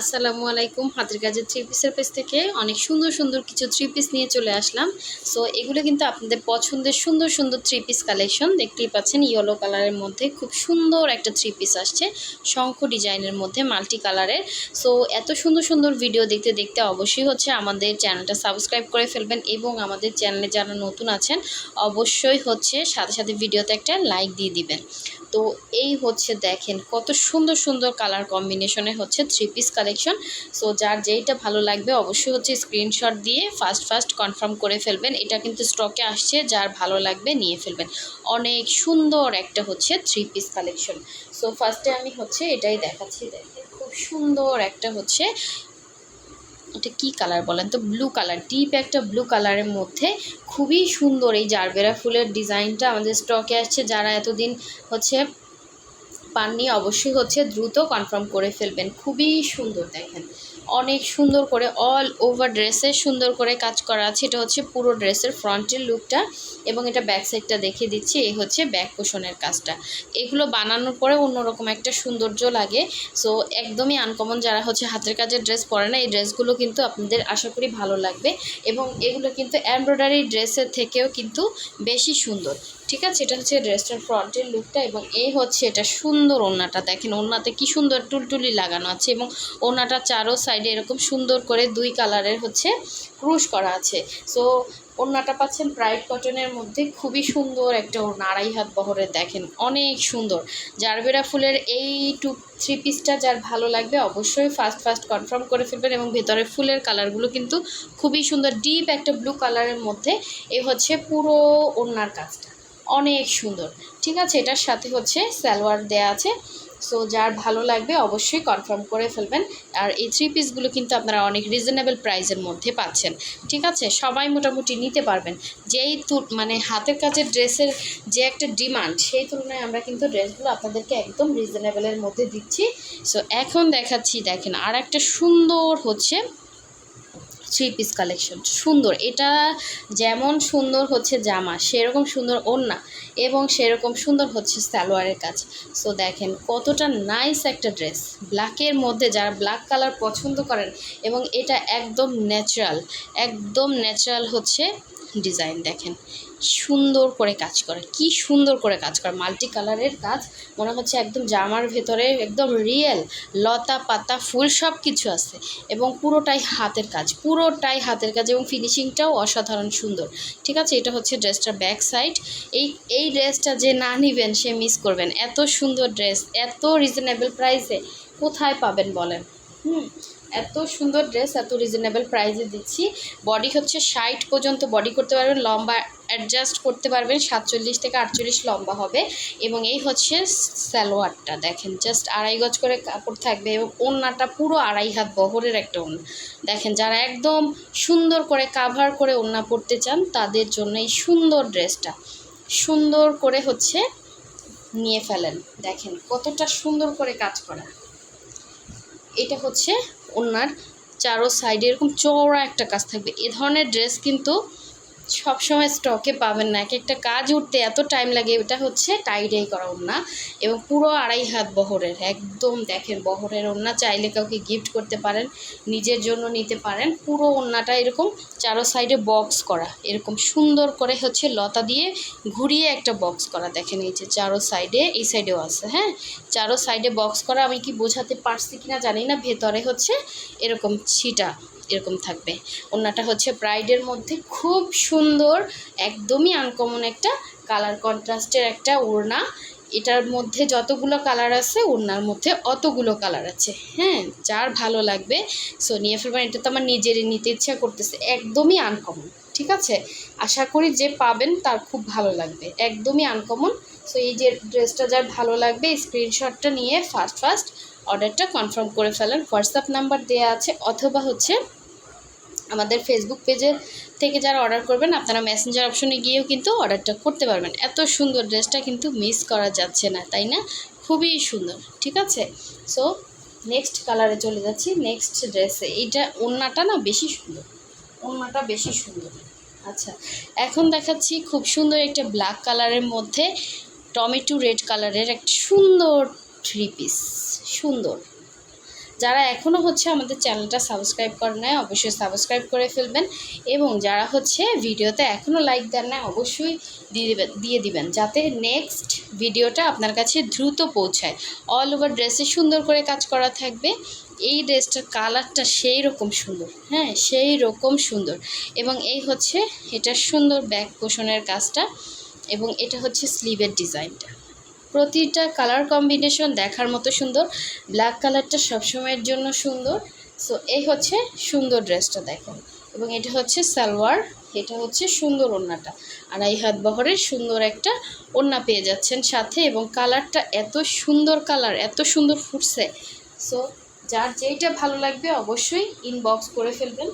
আসসালামু আলাইকুম। হাতের কাজের থ্রি পিসের পেজ থেকে অনেক সুন্দর সুন্দর কিছু থ্রি পিস নিয়ে চলে আসলাম। সো এগুলো কিন্তু আপনাদের পছন্দের সুন্দর সুন্দর থ্রি পিস কালেকশন। দেখতেই পাচ্ছেন ইয়েলো কালারের মধ্যে খুব সুন্দর একটা থ্রি পিস আসছে, শঙ্খ ডিজাইনের মধ্যে মাল্টি কালারের। সো এত সুন্দর সুন্দর ভিডিও দেখতে দেখতে অবশ্যই আমাদের চ্যানেলটা সাবস্ক্রাইব করে ফেলবেন, এবং আমাদের চ্যানেলে যারা নতুন আছেন অবশ্যই সাথে সাথে ভিডিওতে একটা লাইক দিয়ে দিবেন। তো এই দেখেন কত সুন্দর সুন্দর কালার কম্বিনেশনে থ্রি পিস কালেকশন। সো যার যেইটা ভালো লাগবে অবশ্যই স্ক্রিনশট দিয়ে ফার্স্ট কনফার্ম করে ফেলবেন। এটা কিন্তু স্টকে আসছে, যার ভালো লাগবে নিয়ে ফেলবেন। অনেক সুন্দর একটা থ্রি পিস কালেকশন। সো ফার্স্টে আমি এটাই দেখাচ্ছি। দেখেন খুব সুন্দর একটা এটা কি কালার বলেন তো, ব্লু কালার, ডিপ একটা ব্লু কালারের মধ্যে খুবই সুন্দর এই জারবেরা ফুলের ডিজাইনটা আমাদের স্টকে আসছে। যারা এতদিন পাননি অবশ্যই দ্রুত কনফার্ম করে ফেলবেন। খুবই সুন্দর, দেখেন অনেক সুন্দর করে অল ওভার ড্রেসে সুন্দর করে কাজ করা আছে। এটা পুরো ড্রেসের ফ্রন্টের লুকটা, এবং এটা ব্যাক সাইডটা দেখিয়ে দিচ্ছি। এই ব্যাক পোষণের কাজটা। এগুলো বানানোর পরে অন্যরকম একটা সৌন্দর্য লাগে। সো একদমই আনকমন, যারা হাতের কাজের ড্রেস পরে না, এই ড্রেসগুলো কিন্তু আপনাদের আশা করি ভালো লাগবে। এবং এগুলো কিন্তু এমব্রয়ডারি ড্রেসের থেকেও কিন্তু বেশি সুন্দর। ঠিক আছে, এটা ড্রেসটার ফ্রন্টের লুকটা, এবং এই এটা সুন্দর ওড়নাটা। দেখেন ওড়নাতে কি সুন্দর টুলটুলি লাগানো আছে, এবং ওড়নাটা চারো সাইডে এরকম সুন্দর করে দুই কালারের ক্রুশ করা আছে। সো ওড়নাটা পাচ্ছেন ব্রাইট কটনের মধ্যে, খুবই সুন্দর একটা ওড়না, 2.5 হাত বহরের। দেখেন অনেক সুন্দর জারবেরা ফুলের এই থ্রি পিসটা যার ভালো লাগবে অবশ্যই ফার্স্ট কনফার্ম করে ফেলবেন। এবং ভেতরের ফুলের কালারগুলো কিন্তু খুবই সুন্দর, ডিপ একটা ব্লু কালারের মধ্যে। এ পুরো ওড়নার কাজটা অনেক সুন্দর। ঠিক আছে, এটার সাথে সালোয়ার দেয়া আছে। সো যার ভালো লাগবে অবশ্যই কনফার্ম করে ফেলবেন। আর এই থ্রি পিসগুলো কিন্তু আপনারা অনেক রিজনেবল প্রাইসের মধ্যে পাচ্ছেন। ঠিক আছে, সবাই মোটামুটি নিতে পারবেন। যেই হাতের কাজের ড্রেসের যে একটা ডিমান্ড, সেই তুলনায় আমরা কিন্তু ড্রেসগুলো আপনাদেরকে একদম রিজনেবলের মধ্যে দিচ্ছি। সো এখন দেখাচ্ছি, দেখেন আর একটা সুন্দর থ্রি পিস কালেকশন। সুন্দর, এটা যেমন সুন্দর জামা, সেরকম সুন্দর ওড়না, এবং সেরকম সুন্দর সালোয়ারের কাজ। সো দেখেন কতটা নাইস একটা ড্রেস, ব্ল্যাকের মধ্যে। যারা ব্ল্যাক কালার পছন্দ করেন, এবং এটা একদম ন্যাচারাল ডিজাইন। দেখেন সুন্দর করে কাজ করে, কি সুন্দর করে কাজ করে, মাল্টি কালারের কাজ। মনে একদম জামার ভেতরে একদম রিয়েল লতা পাতা ফুল সব কিছু আছে, এবং পুরোটাই হাতের কাজ, এবং ফিনিশিংটাও অসাধারণ সুন্দর। ঠিক আছে, এটা ড্রেসটার ব্যাক সাইড। এই ড্রেসটা যে না নিবেন সে মিস করবেন। এত সুন্দর ড্রেস এত রিজনেবল প্রাইসে কোথায় পাবেন বলেন? এত সুন্দর ড্রেস এত রিজনেবল প্রাইসে দিচ্ছি। বডি 60 পর্যন্ত বডি করতে পারবেন, লম্বা অ্যাডজাস্ট করতে পারবেন, 47 থেকে 48 লম্বা হবে। এবং এই সালোয়ারটা দেখেন, জাস্ট 2.5 গজ করে কাপড় থাকবে, এবং ওড়নাটা পুরো 2.5 হাত বহরের একটা ওড়না। দেখেন যারা একদম সুন্দর করে কাভার করে ওড়না পরতে চান তাদের জন্য এই সুন্দর ড্রেসটা সুন্দর করে নিয়ে ফেলেন। দেখেন কতটা সুন্দর করে কাজ করা। এটা ওনার চারো সাইডে এরকম চওড়া একটা কাজ থাকবে। এ ধরনের ড্রেস কিন্তু সবসময় স্টকে পাবেন না, এক একটা কাজ উঠতে এত টাইম লাগে। এটা টাইডাই করা ওড়না, এবং পুরো 2.5 হাত বহরের একদম। দেখেন বহরের ওড়না, চাইলে কাউকে গিফট করতে পারেন, নিজের জন্য নিতে পারেন। পুরো ওড়নাটা এরকম চারো সাইডে বক্স করা, এরকম সুন্দর করে লতা দিয়ে ঘুরিয়ে একটা বক্স করা। দেখেন এই যে চারো সাইডে, এই সাইডেও আছে, হ্যাঁ চারো সাইডে বক্স করা। আমি কি বোঝাতে পারছি কিনা জানি না। ভেতরে এরকম ছিটা এরকম থাকবে। ওড়নাটা ব্রাইডের মধ্যে খুব সুন্দর, একদমই আনকমন একটা কালার কন্ট্রাস্টের একটা ওড়না। এটার মধ্যে যতগুলো কালার আছে ওড়নার মধ্যে অতগুলো কালার আছে। হ্যাঁ, যার ভালো লাগবে সো নিয়ে ফেলবেন। এটা তো আমার নিজেরই নিতে ইচ্ছা করতেছে, একদমই আনকমন। ঠিক আছে, আশা করি যে পাবেন তার খুব ভালো লাগবে, একদমই আনকমন। সো এই যে ড্রেসটা যার ভালো লাগবে স্ক্রিনশটটা নিয়ে ফার্স্ট অর্ডারটা কনফার্ম করে ফেলেন। হোয়াটসঅ্যাপ নাম্বার দেওয়া আছে, অথবা আমাদের ফেসবুক পেজের থেকে যারা অর্ডার করবেন আপনারা মেসেঞ্জার অপশনে গিয়েও কিন্তু অর্ডারটা করতে পারবেন। এত সুন্দর ড্রেসটা কিন্তু মিস করা যাচ্ছে না, তাই না? খুবই সুন্দর। ঠিক আছে, সো নেক্সট কালারে চলে যাচ্ছি, নেক্সট ড্রেসে। এইটা ওড়নাটা না বেশি সুন্দর, ওড়নাটা বেশি সুন্দর। আচ্ছা, এখন দেখাচ্ছি খুব সুন্দর একটা ব্ল্যাক কালারের মধ্যে টমেটো রেড কালারের একটা সুন্দর থ্রি পিস। সুন্দর, যারা এখনও হচ্ছে আমাদের চ্যানেলটা সাবস্ক্রাইব করে নেয় অবশ্যই সাবস্ক্রাইব করে ফেলবেন, এবং যারা হচ্ছে ভিডিওতে এখনও লাইক দেন না অবশ্যই দিয়ে দিবেন, যাতে নেক্সট ভিডিওটা আপনার কাছে দ্রুত পৌঁছায়। অল ওভার ড্রেসে সুন্দর করে কাজ করা থাকবে। এই ড্রেসটার কালারটা সেই রকম সুন্দর, হ্যাঁ সেই রকম সুন্দর। এবং এই হচ্ছে এটার সুন্দর ব্যাক পোষণের কাজটা, এবং এটা হচ্ছে স্লিভের ডিজাইনটা। প্রতিটা কালার কম্বিনেশন দেখার মতো সুন্দর। ব্ল্যাক কালারটা সবসময়ের জন্য সুন্দর। সো এই হচ্ছে সুন্দর ড্রেসটা দেখুন, এবং এটা হচ্ছে সালোয়ার, এটা হচ্ছে সুন্দর ওড়নাটা, 2.5 হাত বহরের সুন্দর একটা ওড়না পেয়ে যাচ্ছেন সাথে, এবং কালারটা এত সুন্দর কালার, এত সুন্দর ফুটছে। সো যার যেইটা ভালো লাগবে অবশ্যই ইনবক্স করে ফেলবেন।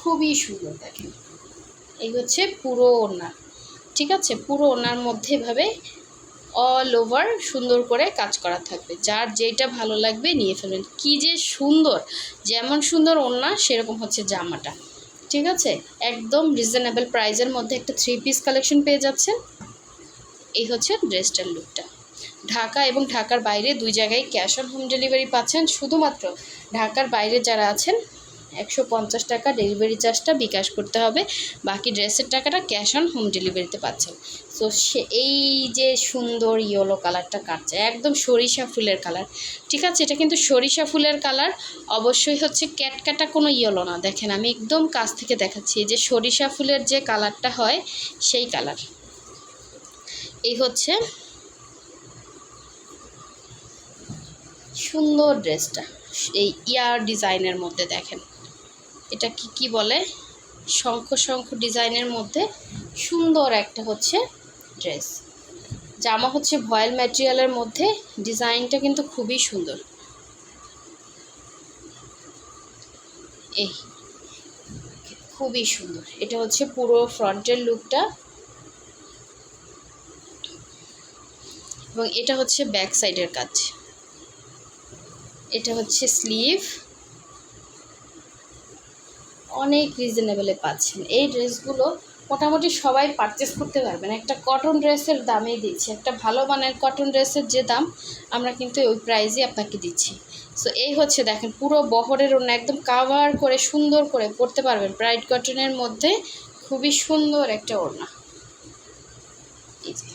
খুবই সুন্দর দেখেন, এই হচ্ছে পুরো ওড়না, ঠিক আছে? পুরো ওড়নার মধ্যে এভাবে অল ওভার সুন্দর করে কাজ করা থাকবে। যার যেটা ভালো লাগবে নিয়ে ফেলবেন। কি যে সুন্দর, যেমন সুন্দর ওড়না সেরকম হচ্ছে জামাটা, ঠিক আছে? একদম রিজনেবল প্রাইসের মধ্যে একটা 3 পিস কালেকশন পেয়ে যাচ্ছেন। এই হচ্ছে ড্রেসটার লুকটা। ঢাকা এবং ঢাকার বাইরে 2 জায়গায় ক্যাশ অন হোম ডেলিভারি পাচ্ছেন। শুধুমাত্র ঢাকার বাইরে যারা আছেন 150 টাকা ডেলিভারি চার্জটা বিকাশ করতে হবে, বাকি ড্রেসের টাকাটা ক্যাশ অন হোম ডেলিভারিতে পাচ্ছেন। সো এই যে সুন্দর ইয়েলো কালারটা কাটছে, একদম সরিষা ফুলের কালার, ঠিক আছে? এটা কিন্তু সরিষা ফুলের কালার, অবশ্যই হচ্ছে ক্যাটকাটা কোনো ইয়েলো না। দেখেন আমি একদম কাছ থেকে দেখাচ্ছি, যে সরিষা ফুলের যে কালারটা হয় সেই কালার। এই হচ্ছে সুন্দর ড্রেসটা, এই ইয়ার ডিজাইনের মধ্যে দেখেন, এটা কি বলে, শঙ্খ শঙ্খ ডিজাইনের মধ্যে সুন্দর একটা হচ্ছে ড্রেস। জামা হচ্ছে ভয়েল ম্যাটেরিয়ালের মধ্যে, ডিজাইনটা কিন্তু খুবই সুন্দর। এই খুবই সুন্দর, এটা হচ্ছে পুরো ফ্রন্টের লুকটা, এবং এটা হচ্ছে ব্যাক সাইডের কাজ। এটা হচ্ছে স্লিভ, অনেক রিজনেবলে পাচ্ছেন। এই ড্রেসগুলো মোটামুটি সবাই পারচেস করতে পারবেন। একটা কটন ড্রেসের দামেই দিচ্ছি, একটা ভালো মানের কটন ড্রেসের যে দাম আমরা কিন্তু ওই প্রাইসে আপনাকে দিচ্ছি। সো এই হচ্ছে দেখেন পুরো বহরের ওড়না একদম কাভার করে সুন্দর করে পরতে পারবেন। ব্রাইট কটনের মধ্যে খুবই সুন্দর একটা ওড়না। এই যে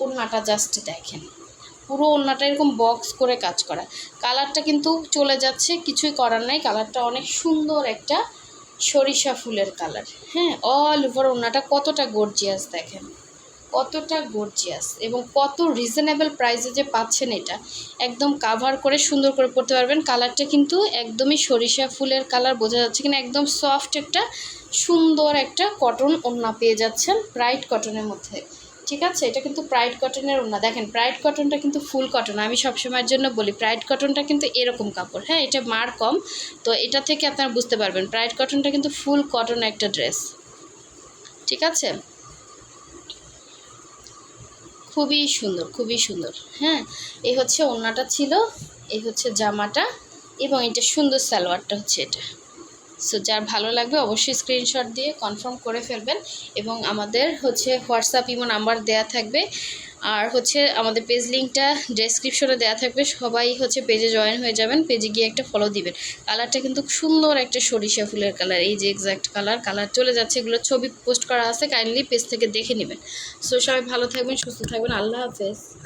ওড়নাটা জাস্ট দেখেন, পুরো ওড়নাটা এরকম বক্স করে কাজ করা। কালারটা কিন্তু চলে যাচ্ছে, কিছুই করার নাই, কালারটা অনেক সুন্দর একটা সরিষা ফুলের কালার। হ্যাঁ, অল ওভার ওড়নাটা কতটা গর্জিয়াস দেখেন, কতটা গর্জিয়াস, এবং কত রিজনেবল প্রাইসে যে পাচ্ছেন। এটা একদম কাভার করে সুন্দর করে পরতে পারবেন। কালারটা কিন্তু একদমই সরিষা ফুলের কালার, বোঝা যাচ্ছে কিনা, একদম সফট একটা সুন্দর একটা কটন ওড়না পেয়ে যাচ্ছেন ব্রাইট কটনের মধ্যে, ঠিক আছে? এটা কিন্তু প্রাইড কটনের ওড়না। দেখেন প্রাইড কটনটা কিন্তু ফুল কটন, আমি সবসময়ের জন্য বলি প্রাইড কটনটা কিন্তু এরকম কাপড়, হ্যাঁ এটা মার কম, তো এটা থেকে আপনারা বুঝতে পারবেন প্রাইড কটনটা কিন্তু ফুল কটন একটা ড্রেস, ঠিক আছে? খুবই সুন্দর, খুবই সুন্দর। হ্যাঁ, এই হচ্ছে ওড়নাটা ছিল, এই হচ্ছে জামাটা, এবং এটা সুন্দর সালোয়ারটা হচ্ছে এটা। সো যার ভালো লাগবে অবশ্যই স্ক্রিনশট দিয়ে কনফার্ম করে ফেলবেন, এবং আমাদের হচ্ছে হোয়াটসঅ্যাপ ইমো নাম্বার দেয়া থাকবে, আর হচ্ছে আমাদের পেজ লিঙ্কটা ডেসক্রিপশনে দেওয়া থাকবে। সবাই হচ্ছে পেজে জয়েন হয়ে যাবেন, পেজে গিয়ে একটা ফলো দিবেন। কালারটা কিন্তু সুন্দর একটা সরিষা ফুলের কালার, এই যে এক্স্যাক্ট কালার চলে যাচ্ছে, এগুলো ছবি পোস্ট করা আছে, কাইন্ডলি পেজ থেকে দেখে নেবেন। সো সবাই ভালো থাকবেন, সুস্থ থাকবেন, আল্লাহ হাফেজ।